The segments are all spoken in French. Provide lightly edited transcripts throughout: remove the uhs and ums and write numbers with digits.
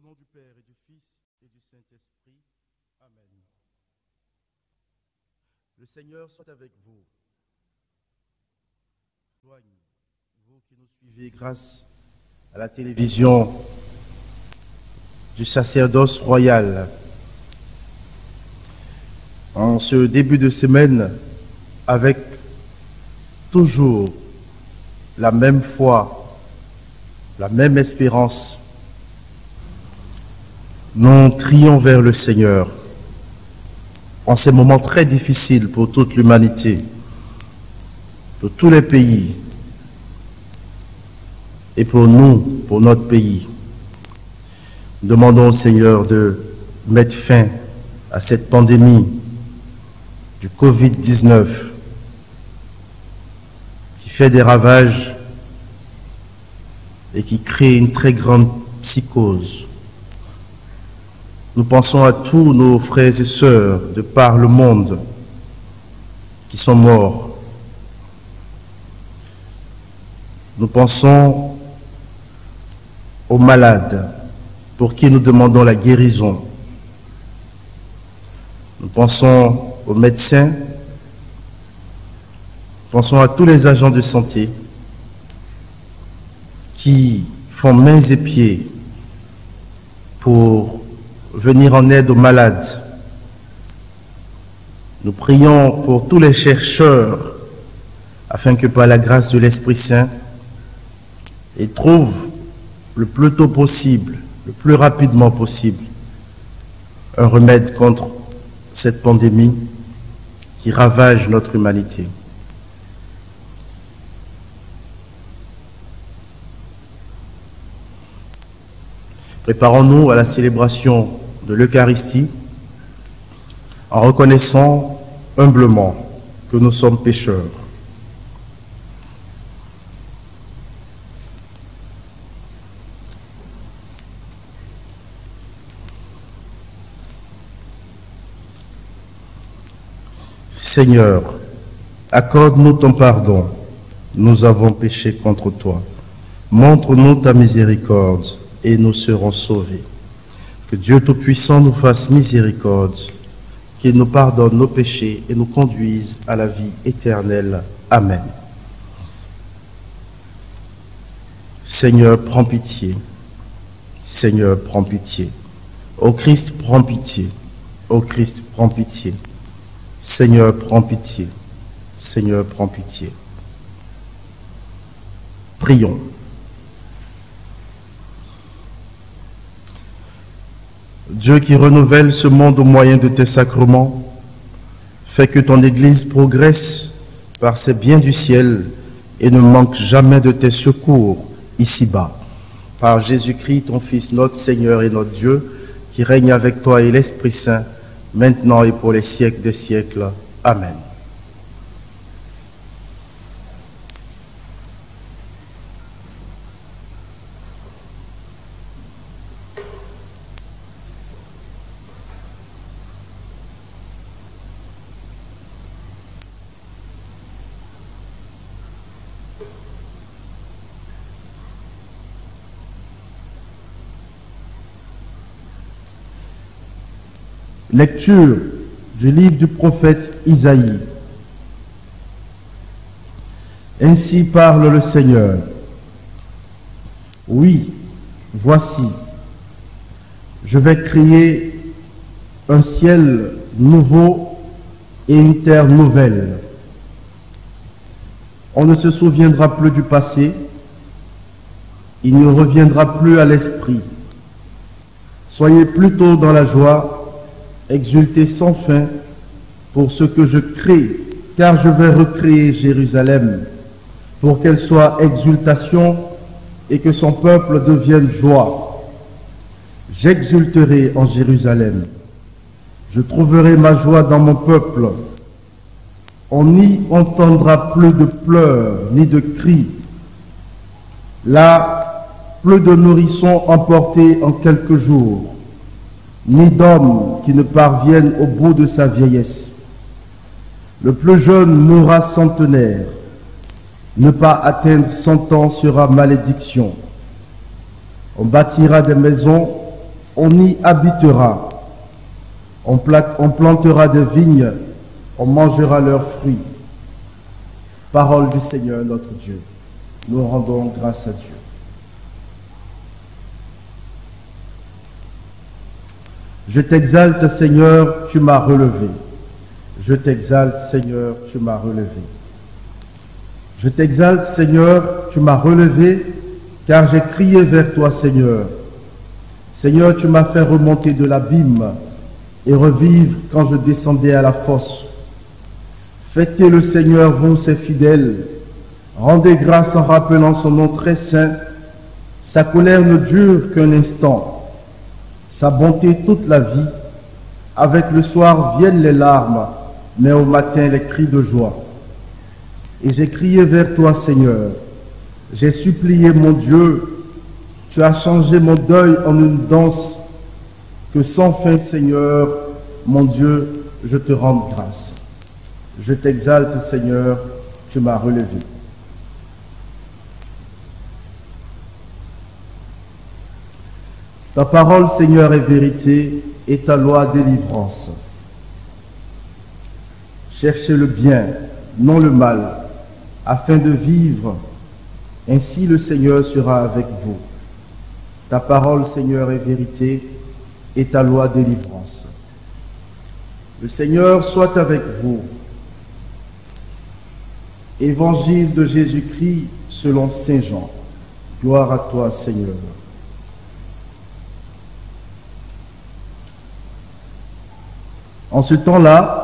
nom du Père et du Fils et du Saint-Esprit. Amen. Le Seigneur soit avec vous. Vous qui nous suivez grâce à la télévision du sacerdoce royal. En ce début de semaine, avec toujours la même foi, la même espérance, nous crions vers le Seigneur en ces moments très difficiles pour toute l'humanité, pour tous les pays et pour nous, pour notre pays. Nous demandons au Seigneur de mettre fin à cette pandémie du Covid-19 qui fait des ravages et qui crée une très grande psychose. Nous pensons à tous nos frères et sœurs de par le monde qui sont morts. Nous pensons aux malades pour qui nous demandons la guérison. Nous pensons aux médecins, pensons à tous les agents de santé qui font mains et pieds pour venir en aide aux malades. Nous prions pour tous les chercheurs afin que par la grâce de l'Esprit Saint, ils trouvent le plus tôt possible, le plus rapidement possible, un remède contre cette pandémie qui ravage notre humanité. Préparons-nous à la célébration de l'Eucharistie en reconnaissant humblement que nous sommes pécheurs. Seigneur, accorde-nous ton pardon. Nous avons péché contre toi. Montre-nous ta miséricorde et nous serons sauvés. Que Dieu Tout-Puissant nous fasse miséricorde, qu'il nous pardonne nos péchés et nous conduise à la vie éternelle. Amen. Seigneur, prends pitié. Seigneur, prends pitié. Ô Christ, prends pitié. Ô Christ, prends pitié. Seigneur, prends pitié. Seigneur, prends pitié. Prions. Dieu qui renouvelle ce monde au moyen de tes sacrements, fais que ton Église progresse par ses biens du ciel et ne manque jamais de tes secours ici-bas. Par Jésus-Christ, ton Fils, notre Seigneur et notre Dieu, qui règne avec toi et l'Esprit Saint, maintenant et pour les siècles des siècles. Amen. Lecture du livre du prophète Isaïe. Ainsi parle le Seigneur. Oui, voici, je vais créer un ciel nouveau et une terre nouvelle. On ne se souviendra plus du passé, il ne reviendra plus à l'esprit. Soyez plutôt dans la joie, exultez sans fin pour ce que je crée, car je vais recréer Jérusalem, pour qu'elle soit exultation et que son peuple devienne joie. J'exulterai en Jérusalem, je trouverai ma joie dans mon peuple. On n'y entendra plus de pleurs ni de cris. Là, plus de nourrissons emportés en quelques jours, ni d'homme qui ne parvienne au bout de sa vieillesse. Le plus jeune mourra centenaire. Ne pas atteindre 100 ans sera malédiction. On bâtira des maisons on y habitera. On plantera des vignes, on mangera leurs fruits. Parole du Seigneur notre Dieu. Nous rendons grâce à Dieu. Je t'exalte, Seigneur, tu m'as relevé. Je t'exalte, Seigneur, tu m'as relevé. Je t'exalte, Seigneur, tu m'as relevé, car j'ai crié vers toi, Seigneur. Seigneur, tu m'as fait remonter de l'abîme et revivre quand je descendais à la fosse. Fêtez le Seigneur, vous, ses fidèles. Rendez grâce en rappelant son nom très saint. Sa colère ne dure qu'un instant, sa bonté toute la vie. Avec le soir viennent les larmes, mais au matin les cris de joie. Et j'ai crié vers toi, Seigneur. J'ai supplié mon Dieu. Tu as changé mon deuil en une danse. Que sans fin, Seigneur, mon Dieu, je te rende grâce. Je t'exalte, Seigneur, tu m'as relevé. Ta parole, Seigneur, est vérité et ta loi délivrance. Cherchez le bien, non le mal, afin de vivre. Ainsi le Seigneur sera avec vous. Ta parole, Seigneur, est vérité et ta loi délivrance. Le Seigneur soit avec vous. Évangile de Jésus-Christ selon Saint Jean. Gloire à toi, Seigneur. En ce temps-là,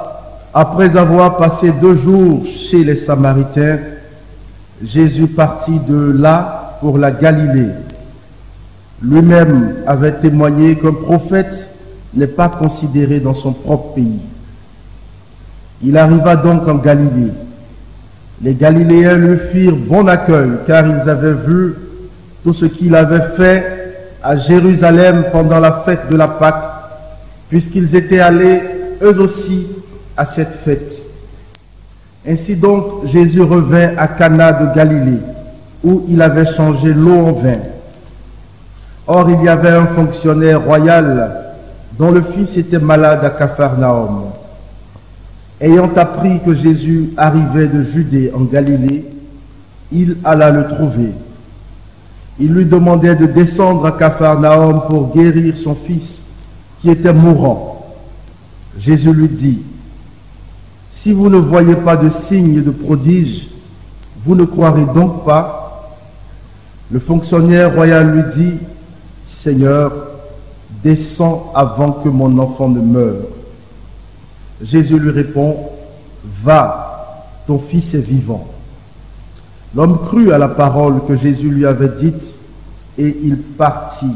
après avoir passé 2 jours chez les Samaritains, Jésus partit de là pour la Galilée. Lui-même avait témoigné qu'un prophète n'est pas considéré dans son propre pays. Il arriva donc en Galilée. Les Galiléens lui firent bon accueil, car ils avaient vu tout ce qu'il avait fait à Jérusalem pendant la fête de la Pâque, puisqu'ils étaient allés eux aussi à cette fête. Ainsi donc, Jésus revint à Cana de Galilée, où il avait changé l'eau en vin. Or, il y avait un fonctionnaire royal dont le fils était malade à Capharnaüm. Ayant appris que Jésus arrivait de Judée en Galilée, il alla le trouver. Il lui demandait de descendre à Capharnaüm pour guérir son fils qui était mourant. Jésus lui dit, « Si vous ne voyez pas de signes de prodige, vous ne croirez donc pas ?» Le fonctionnaire royal lui dit, « Seigneur, descends avant que mon enfant ne meure. » Jésus lui répond, « Va, ton fils est vivant. » L'homme crut à la parole que Jésus lui avait dite et il partit.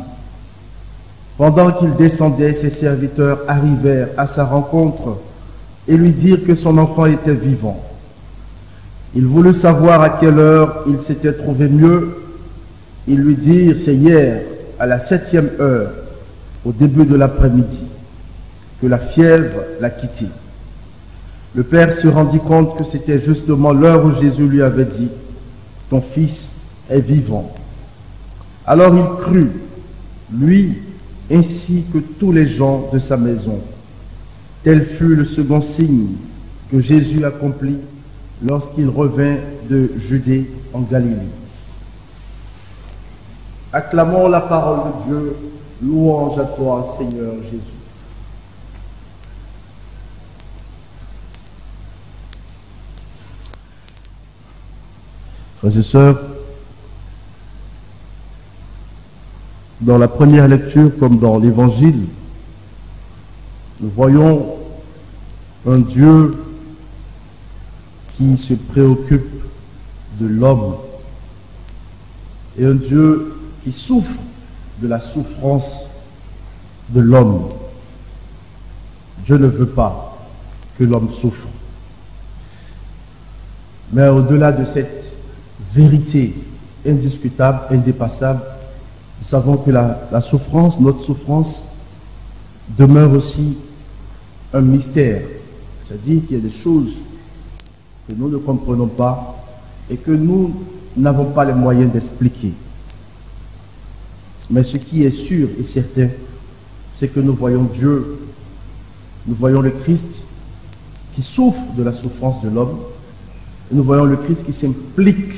Pendant qu'il descendait, ses serviteurs arrivèrent à sa rencontre et lui dirent que son enfant était vivant. Il voulut savoir à quelle heure il s'était trouvé mieux. Ils lui dirent, c'est hier, à la 7e heure, au début de l'après-midi, que la fièvre l'a quitté. Le père se rendit compte que c'était justement l'heure où Jésus lui avait dit, ton fils est vivant. Alors il crut, lui ainsi que tous les gens de sa maison. Tel fut le second signe que Jésus accomplit lorsqu'il revint de Judée en Galilée. Acclamons la parole de Dieu, louange à toi, Seigneur Jésus. Frères et sœurs, dans la première lecture comme dans l'Évangile, nous voyons un Dieu qui se préoccupe de l'homme et un Dieu qui souffre de la souffrance de l'homme. Dieu ne veut pas que l'homme souffre. Mais au-delà de cette vérité indiscutable, indépassable, nous savons que la souffrance, notre souffrance, demeure aussi un mystère. C'est-à-dire qu'il y a des choses que nous ne comprenons pas et que nous n'avons pas les moyens d'expliquer. Mais ce qui est sûr et certain, c'est que nous voyons Dieu, nous voyons le Christ qui souffre de la souffrance de l'homme, et nous voyons le Christ qui s'implique.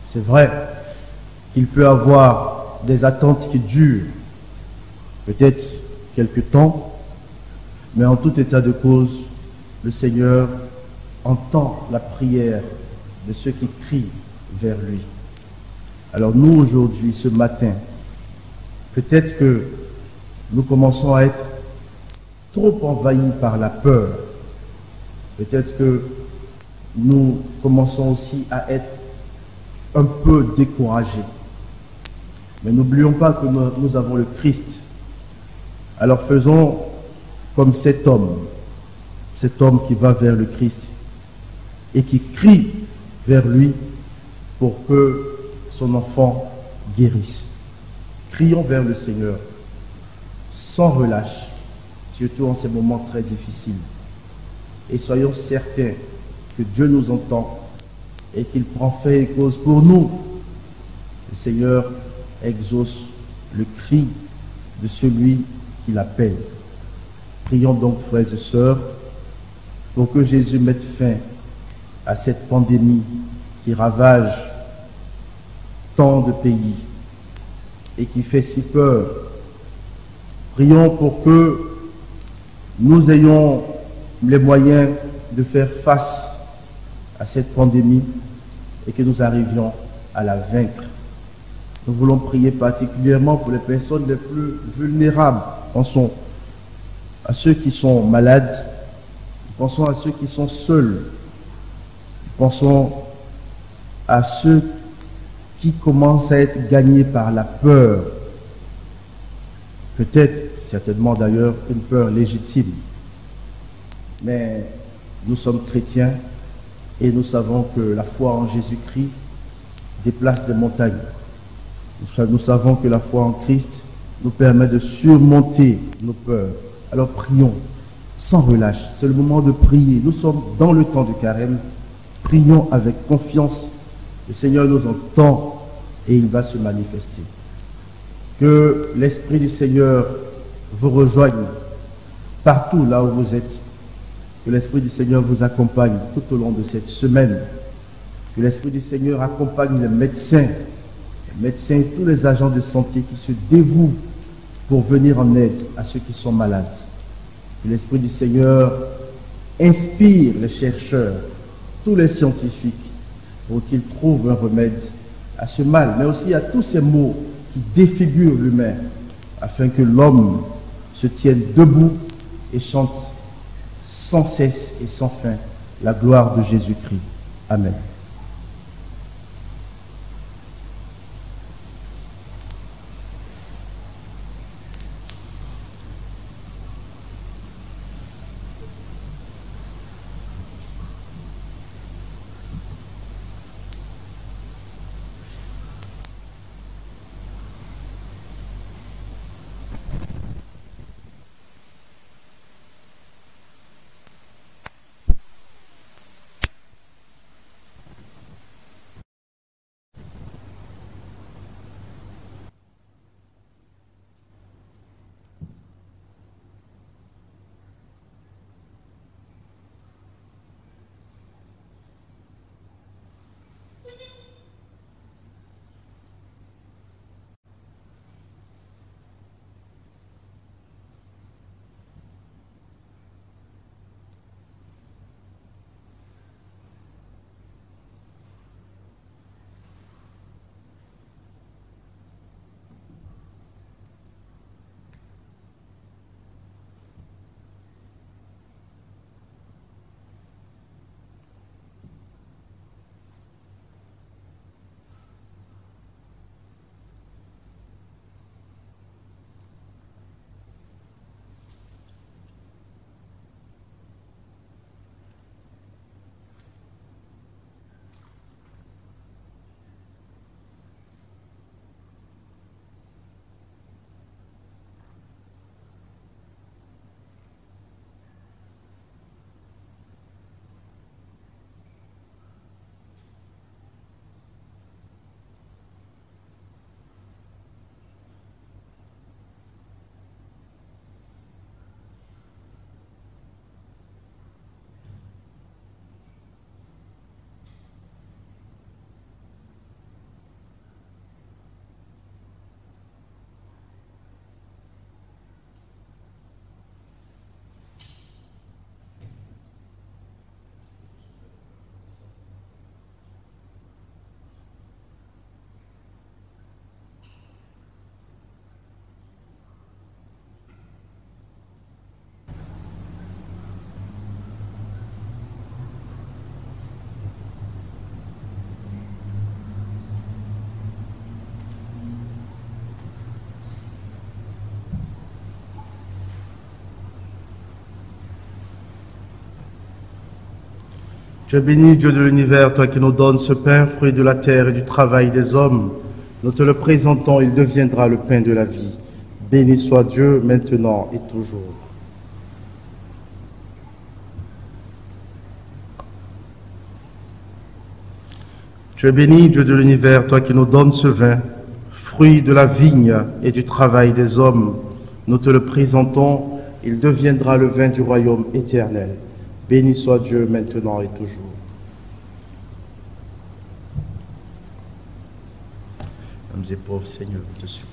C'est vrai qu'il peut avoir des attentes qui durent, peut-être quelque temps, mais en tout état de cause, le Seigneur entend la prière de ceux qui crient vers lui. Alors nous, aujourd'hui, ce matin, peut-être que nous commençons à être trop envahis par la peur. Peut-être que nous commençons aussi à être un peu découragés. Mais n'oublions pas que nous avons le Christ. Alors faisons comme cet homme qui va vers le Christ et qui crie vers lui pour que son enfant guérisse. Crions vers le Seigneur sans relâche, surtout en ces moments très difficiles. Et soyons certains que Dieu nous entend et qu'il prend fait et cause pour nous. Le Seigneur exauce le cri de celui qui l'appelle. Prions donc, frères et sœurs, pour que Jésus mette fin à cette pandémie qui ravage tant de pays et qui fait si peur. Prions pour que nous ayons les moyens de faire face à cette pandémie et que nous arrivions à la vaincre. Nous voulons prier particulièrement pour les personnes les plus vulnérables. Pensons à ceux qui sont malades, pensons à ceux qui sont seuls, pensons à ceux qui commencent à être gagnés par la peur. Peut-être, certainement d'ailleurs, une peur légitime. Mais nous sommes chrétiens et nous savons que la foi en Jésus-Christ déplace des montagnes. Nous savons que la foi en Christ nous permet de surmonter nos peurs. Alors prions sans relâche. C'est le moment de prier. Nous sommes dans le temps de carême. Prions avec confiance. Le Seigneur nous entend et il va se manifester. Que l'Esprit du Seigneur vous rejoigne partout là où vous êtes. Que l'Esprit du Seigneur vous accompagne tout au long de cette semaine. Que l'Esprit du Seigneur accompagne les médecins et tous les agents de santé qui se dévouent pour venir en aide à ceux qui sont malades. Que l'Esprit du Seigneur inspire les chercheurs, tous les scientifiques, pour qu'ils trouvent un remède à ce mal, mais aussi à tous ces maux qui défigurent l'humain, afin que l'homme se tienne debout et chante sans cesse et sans fin la gloire de Jésus-Christ. Amen. Tu es béni, Dieu de l'univers, toi qui nous donnes ce pain, fruit de la terre et du travail des hommes. Nous te le présentons, il deviendra le pain de la vie. Béni soit Dieu, maintenant et toujours. Tu es béni, Dieu de l'univers, toi qui nous donnes ce vin, fruit de la vigne et du travail des hommes. Nous te le présentons, il deviendra le vin du royaume éternel. Béni soit Dieu maintenant et toujours. Hommes et pauvres, Seigneur, je te supplie.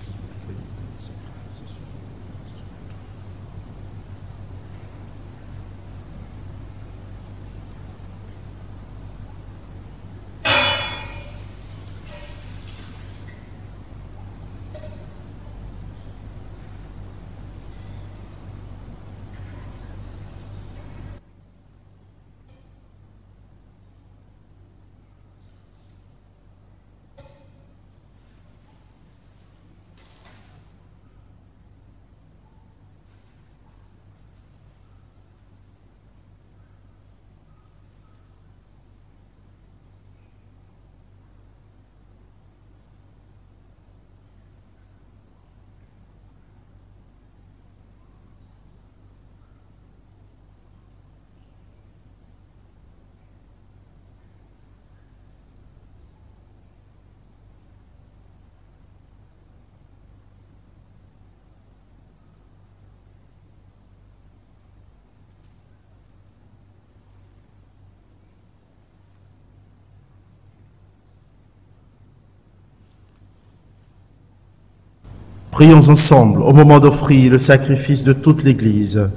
Prions ensemble au moment d'offrir le sacrifice de toute l'Église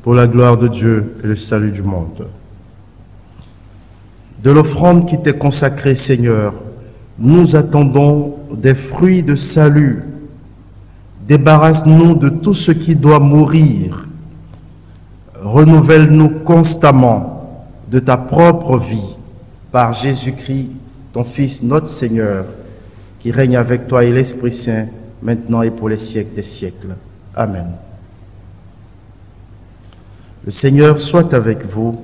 pour la gloire de Dieu et le salut du monde. De l'offrande qui t'est consacrée, Seigneur, nous attendons des fruits de salut. Débarrasse-nous de tout ce qui doit mourir. Renouvelle-nous constamment de ta propre vie par Jésus-Christ, ton Fils, notre Seigneur, qui règne avec toi et l'Esprit Saint, maintenant et pour les siècles des siècles. Amen. Le Seigneur soit avec vous.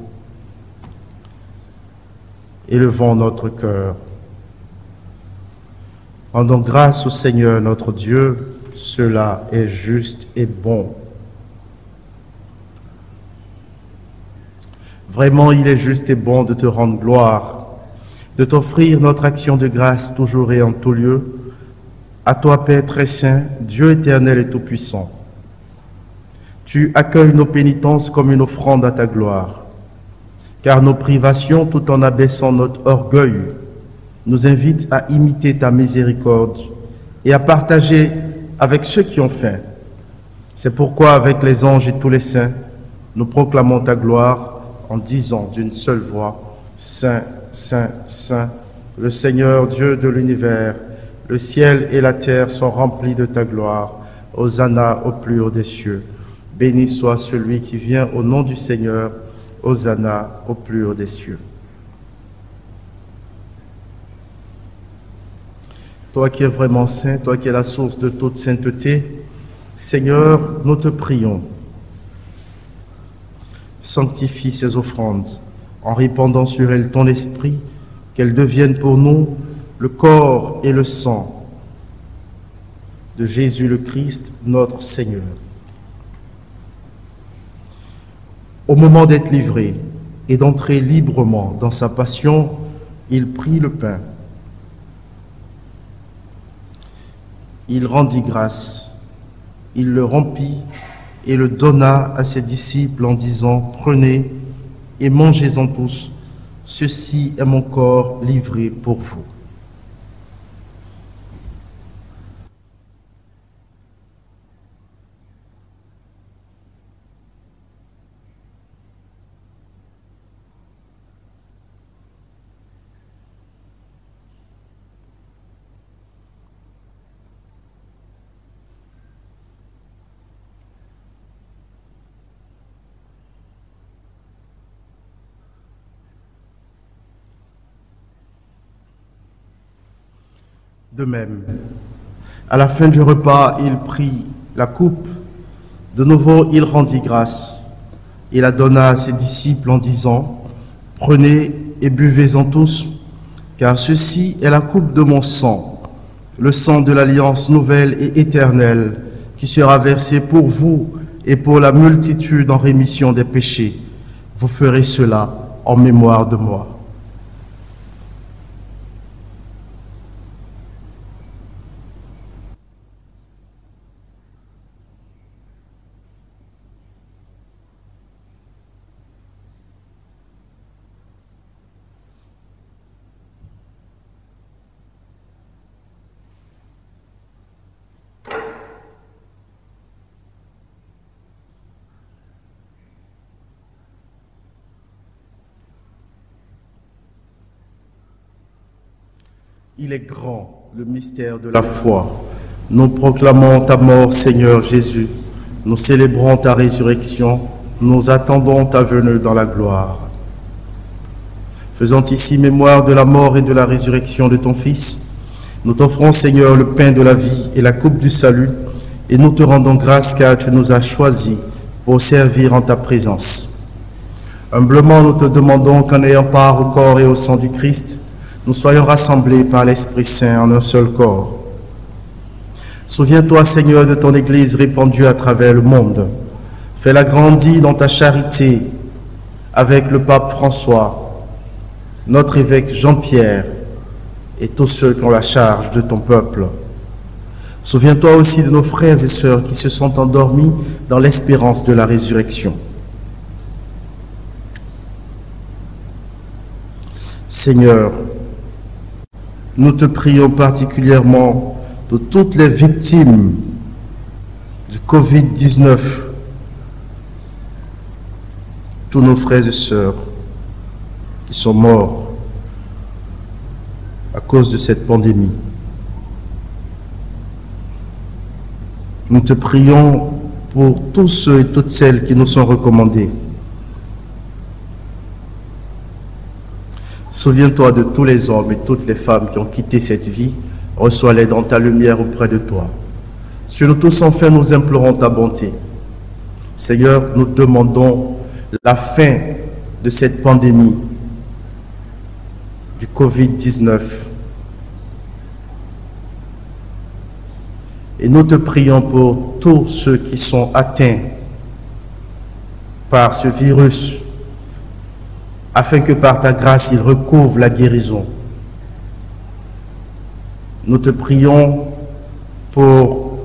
Élevons notre cœur. Rendons grâce au Seigneur notre Dieu, cela est juste et bon. Vraiment, il est juste et bon de te rendre gloire, de t'offrir notre action de grâce toujours et en tout lieu. À toi, Père très saint, Dieu éternel et tout-puissant, tu accueilles nos pénitences comme une offrande à ta gloire, car nos privations, tout en abaissant notre orgueil, nous invitent à imiter ta miséricorde et à partager avec ceux qui ont faim. C'est pourquoi, avec les anges et tous les saints, nous proclamons ta gloire en disant d'une seule voix, Saint, Saint, Saint, le Seigneur Dieu de l'univers. Le ciel et la terre sont remplis de ta gloire. Hosanna au plus haut des cieux. Béni soit celui qui vient au nom du Seigneur. Hosanna au plus haut des cieux. Toi qui es vraiment saint, toi qui es la source de toute sainteté, Seigneur, nous te prions. Sanctifie ces offrandes en répandant sur elles ton esprit, qu'elles deviennent pour nous le corps et le sang de Jésus le Christ, notre Seigneur. Au moment d'être livré et d'entrer librement dans sa passion, il prit le pain. Il rendit grâce, il le rompit et le donna à ses disciples en disant, « Prenez et mangez-en tous, ceci est mon corps livré pour vous. » De même, à la fin du repas, il prit la coupe. De nouveau, il rendit grâce. Il la donna à ses disciples en disant, « Prenez et buvez-en tous, car ceci est la coupe de mon sang, le sang de l'alliance nouvelle et éternelle, qui sera versé pour vous et pour la multitude en rémission des péchés. Vous ferez cela en mémoire de moi. Il est grand, le mystère de la foi. Nous proclamons ta mort, Seigneur Jésus. Nous célébrons ta résurrection. Nous attendons ta venue dans la gloire. Faisant ici mémoire de la mort et de la résurrection de ton Fils, nous t'offrons, Seigneur, le pain de la vie et la coupe du salut, et nous te rendons grâce car tu nous as choisis pour servir en ta présence. Humblement, nous te demandons qu'en ayant part au corps et au sang du Christ, nous soyons rassemblés par l'Esprit Saint en un seul corps. Souviens-toi, Seigneur, de ton Église répandue à travers le monde. Fais-la grandir dans ta charité avec le pape François, notre évêque Jean-Pierre et tous ceux qui ont la charge de ton peuple. Souviens-toi aussi de nos frères et sœurs qui se sont endormis dans l'espérance de la résurrection. Seigneur, nous te prions particulièrement de toutes les victimes du Covid-19, tous nos frères et sœurs qui sont morts à cause de cette pandémie. Nous te prions pour tous ceux et toutes celles qui nous sont recommandés. Souviens-toi de tous les hommes et toutes les femmes qui ont quitté cette vie. Reçois-les dans ta lumière auprès de toi. Sur nous tous, enfin, nous implorons ta bonté. Seigneur, nous demandons la fin de cette pandémie du Covid-19. Et nous te prions pour tous ceux qui sont atteints par ce virus, afin que par ta grâce, ils recouvrent la guérison. Nous te prions pour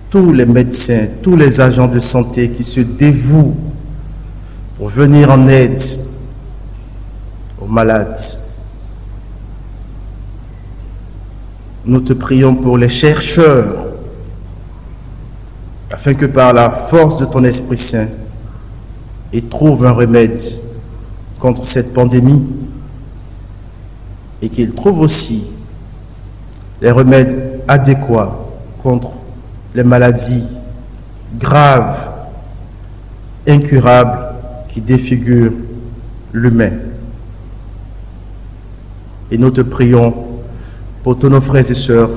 tous les médecins, tous les agents de santé qui se dévouent pour venir en aide aux malades. Nous te prions pour les chercheurs, afin que par la force de ton Esprit Saint, ils trouvent un remède contre cette pandémie et qu'ils trouvent aussi les remèdes adéquats contre les maladies graves, incurables, qui défigurent l'humain. Et nous te prions pour tous nos frères et sœurs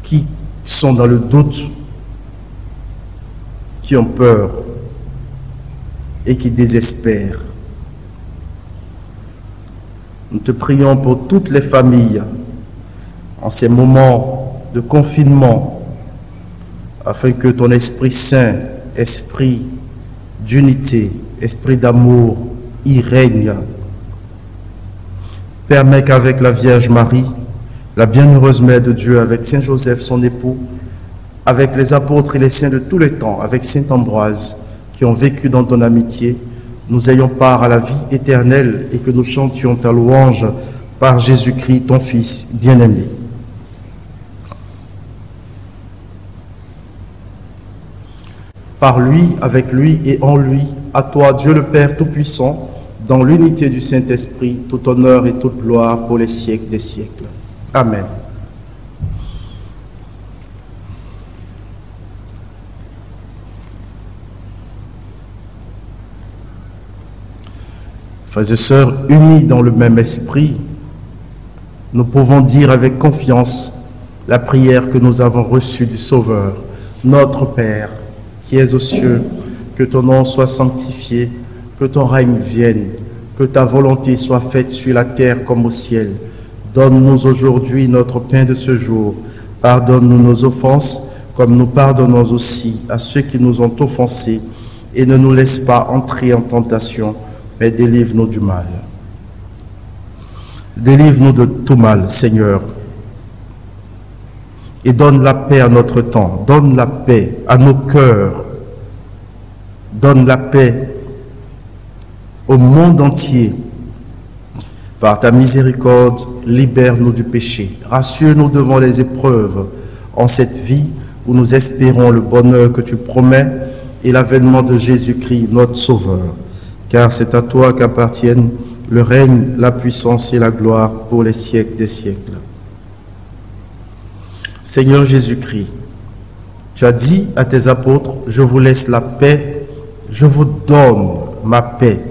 qui sont dans le doute, qui ont peur et qui désespèrent. Nous te prions pour toutes les familles en ces moments de confinement, afin que ton Esprit Saint, Esprit d'unité, Esprit d'amour, y règne. Permets qu'avec la Vierge Marie, la bienheureuse Mère de Dieu, avec Saint Joseph, son époux, avec les apôtres et les saints de tous les temps, avec Saint Ambroise, qui ont vécu dans ton amitié, nous ayons part à la vie éternelle et que nous chantions ta louange par Jésus-Christ, ton Fils bien-aimé. Par lui, avec lui et en lui, à toi, Dieu le Père Tout-Puissant, dans l'unité du Saint-Esprit, tout honneur et toute gloire pour les siècles des siècles. Amen. Frères et sœurs, unis dans le même esprit, nous pouvons dire avec confiance la prière que nous avons reçue du Sauveur. Notre Père, qui es aux cieux, que ton nom soit sanctifié, que ton règne vienne, Que ta volonté soit faite sur la terre comme au ciel. Donne-nous aujourd'hui notre pain de ce jour. Pardonne-nous nos offenses, comme nous pardonnons aussi à ceux qui nous ont offensés. Et ne nous laisse pas entrer en tentation, mais délivre-nous du mal. Délivre-nous de tout mal, Seigneur. Et donne la paix à notre temps. Donne la paix à nos cœurs. Donne la paix au monde entier. Par ta miséricorde, libère-nous du péché. Rassure-nous devant les épreuves en cette vie où nous espérons le bonheur que tu promets et l'avènement de Jésus-Christ, notre Sauveur. Car c'est à toi qu'appartiennent le règne, la puissance et la gloire pour les siècles des siècles. Seigneur Jésus-Christ, tu as dit à tes apôtres, je vous laisse la paix, je vous donne ma paix.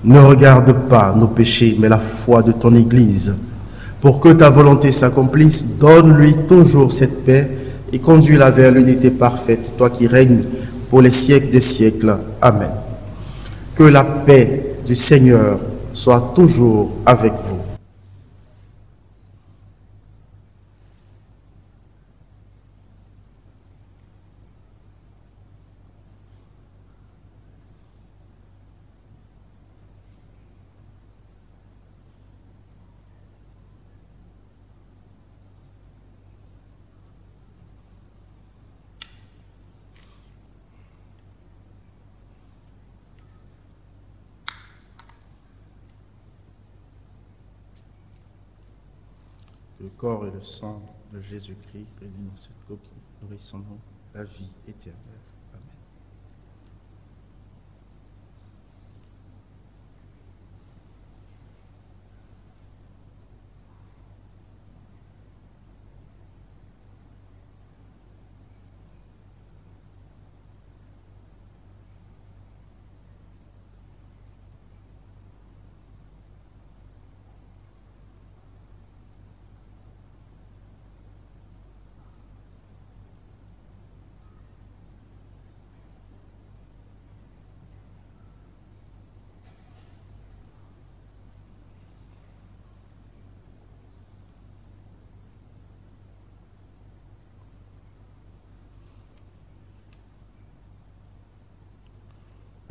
Ne regarde pas nos péchés, mais la foi de ton Église. Pour que ta volonté s'accomplisse, donne-lui toujours cette paix et conduis-la vers l'unité parfaite, toi qui règnes pour les siècles des siècles. Amen. Que la paix du Seigneur soit toujours avec vous. Le corps et le sang de Jésus-Christ réunis dans cette coupe, nourrissons-nous la vie éternelle. Amen.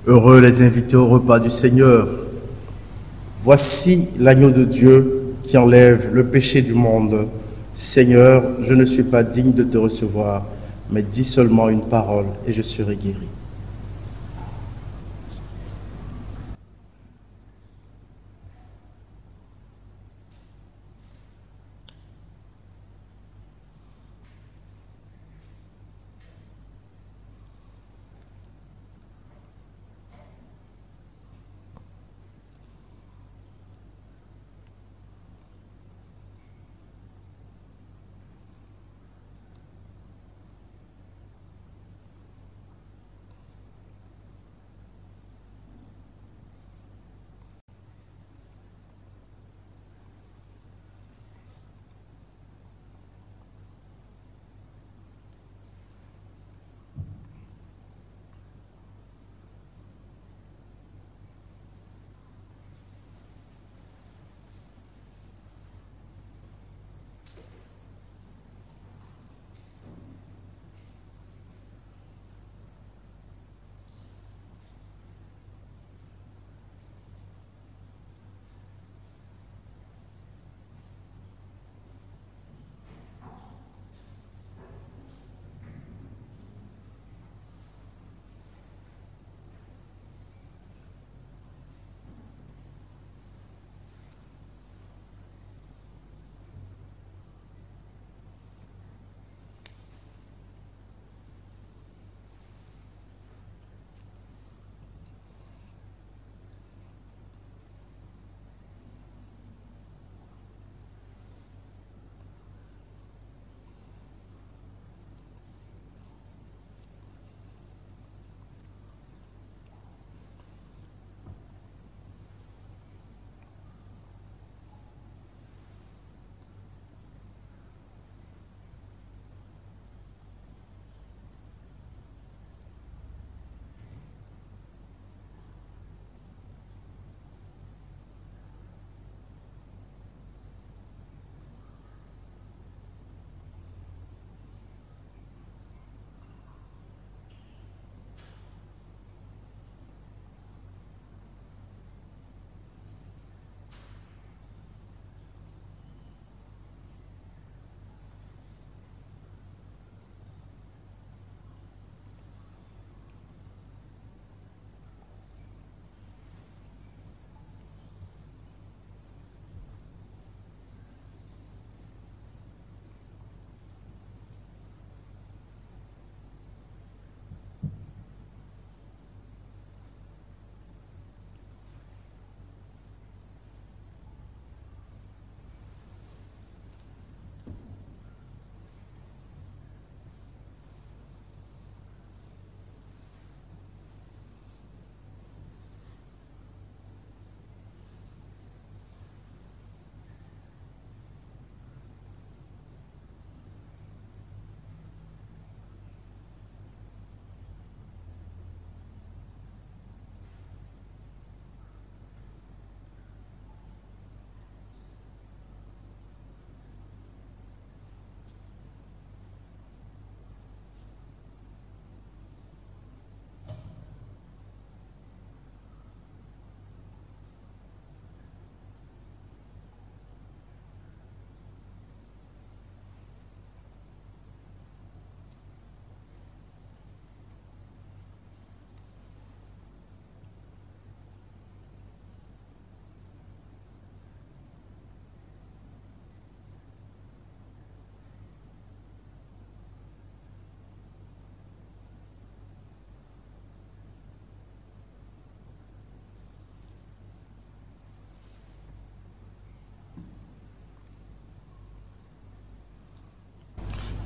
Heureux les invités au repas du Seigneur. Voici l'agneau de Dieu qui enlève le péché du monde. Seigneur, je ne suis pas digne de te recevoir, mais dis seulement une parole et je serai guéri.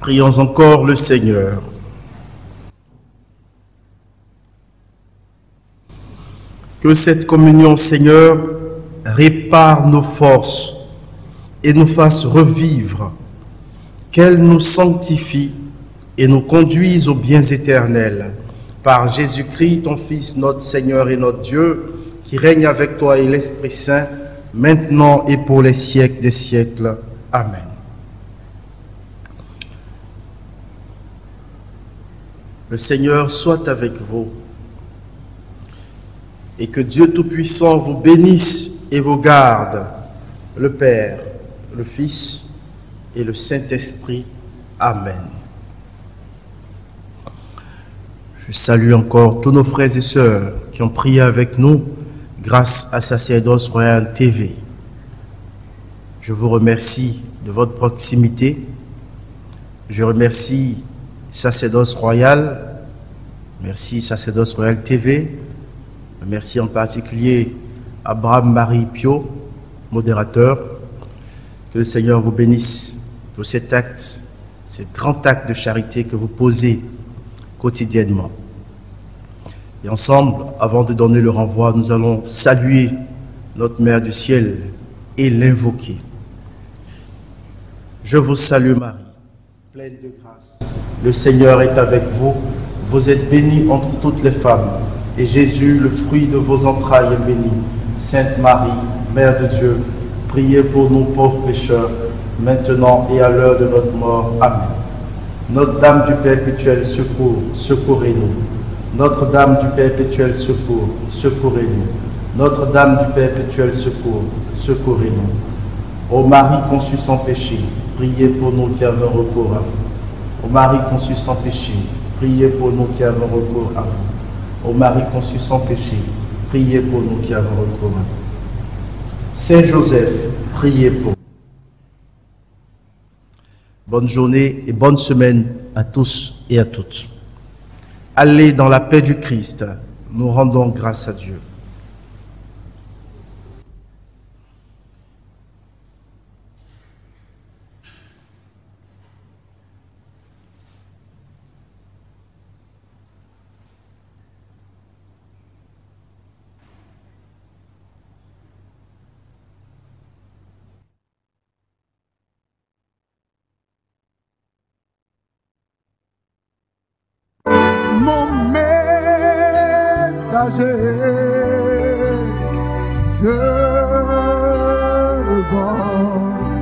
Prions encore le Seigneur. Que cette communion, Seigneur, répare nos forces et nous fasse revivre, qu'elle nous sanctifie et nous conduise aux biens éternels. Par Jésus-Christ, ton Fils, notre Seigneur et notre Dieu, qui règne avec toi et l'Esprit Saint, maintenant et pour les siècles des siècles. Amen. Le Seigneur soit avec vous et que Dieu Tout-Puissant vous bénisse et vous garde, le Père, le Fils et le Saint-Esprit. Amen. Je salue encore tous nos frères et sœurs qui ont prié avec nous grâce à Sacerdoce Royal TV. Je vous remercie de votre proximité. Je remercie Sacerdoce Royal. Merci Sacerdoce Royal TV. Merci en particulier Abraham Marie Pio, modérateur. Que le Seigneur vous bénisse pour cet acte, cet grand acte de charité que vous posez quotidiennement. Et ensemble, avant de donner le renvoi, nous allons saluer notre Mère du ciel et l'invoquer. Je vous salue Marie, pleine de grâce. Le Seigneur est avec vous. Vous êtes bénie entre toutes les femmes. Et Jésus, le fruit de vos entrailles, est béni. Sainte Marie, Mère de Dieu, priez pour nous pauvres pécheurs, maintenant et à l'heure de notre mort. Amen. Notre-Dame du Perpétuel secours, secourez-nous. Notre-Dame du Perpétuel secours, secourez-nous. Notre-Dame du Perpétuel secours, secourez-nous. Ô Marie conçue sans péché, priez pour nous qui avons recours à vous. Ô Marie conçue sans péché, priez pour nous qui avons recours à vous. Ô Marie conçue sans péché, priez pour nous qui avons recours à vous. Saint Joseph, priez pour nous. Bonne journée et bonne semaine à tous et à toutes. Allez dans la paix du Christ. Nous rendons grâce à Dieu. Mon messager, Dieu le bon.